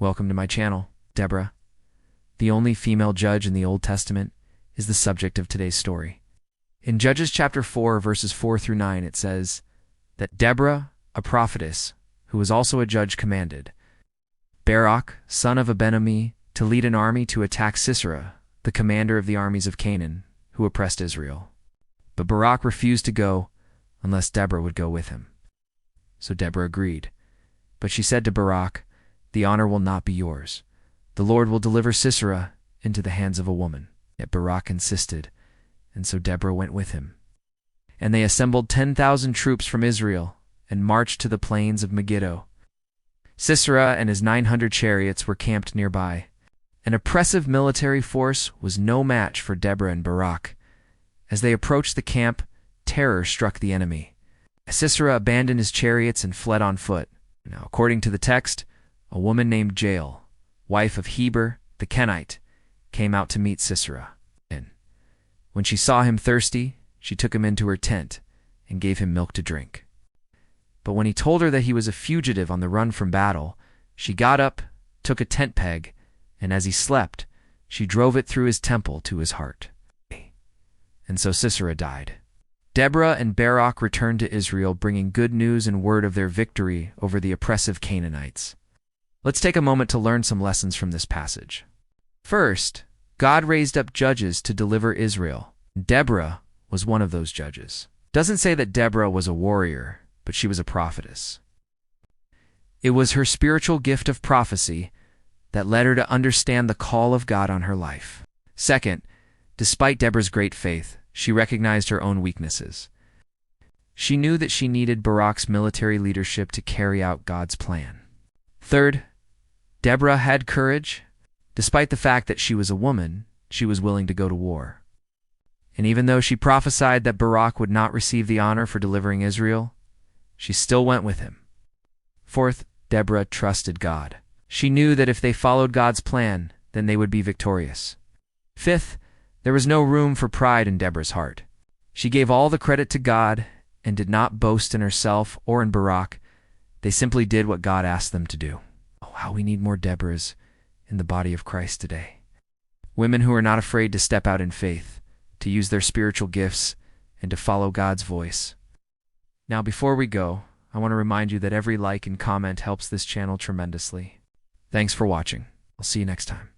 Welcome to my channel. Deborah, the only female judge in the Old Testament, is the subject of today's story. In Judges chapter 4, verses 4 through 9, it says that Deborah, a prophetess, who was also a judge, commanded Barak, son of Abinemi, to lead an army to attack Sisera, the commander of the armies of Canaan, who oppressed Israel. But Barak refused to go unless Deborah would go with him. So Deborah agreed. But she said to Barak, "The honor will not be yours. The Lord will deliver Sisera into the hands of a woman." Yet Barak insisted, and so Deborah went with him. And they assembled 10,000 troops from Israel and marched to the plains of Megiddo. Sisera and his 900 chariots were camped nearby. An oppressive military force was no match for Deborah and Barak. As they approached the camp, terror struck the enemy. Sisera abandoned his chariots and fled on foot. Now, according to the text, a woman named Jael, wife of Heber the Kenite, came out to meet Sisera. And when she saw him thirsty, she took him into her tent and gave him milk to drink. But when he told her that he was a fugitive on the run from battle, she got up, took a tent peg, and as he slept, she drove it through his temple to his heart. And so Sisera died. Deborah and Barak returned to Israel, bringing good news and word of their victory over the oppressive Canaanites. Let's take a moment to learn some lessons from this passage. First, God raised up judges to deliver Israel. Deborah was one of those judges. It doesn't say that Deborah was a warrior, but she was a prophetess. It was her spiritual gift of prophecy that led her to understand the call of God on her life. Second, despite Deborah's great faith, she recognized her own weaknesses. She knew that she needed Barak's military leadership to carry out God's plan. Third, Deborah had courage. Despite the fact that she was a woman, she was willing to go to war. And even though she prophesied that Barak would not receive the honor for delivering Israel, she still went with him. Fourth, Deborah trusted God. She knew that if they followed God's plan, then they would be victorious. Fifth, there was no room for pride in Deborah's heart. She gave all the credit to God and did not boast in herself or in Barak. They simply did what God asked them to do. Oh, how we need more Deborahs in the body of Christ today. Women who are not afraid to step out in faith, to use their spiritual gifts, and to follow God's voice. Now, before we go, I want to remind you that every like and comment helps this channel tremendously. Thanks for watching. I'll see you next time.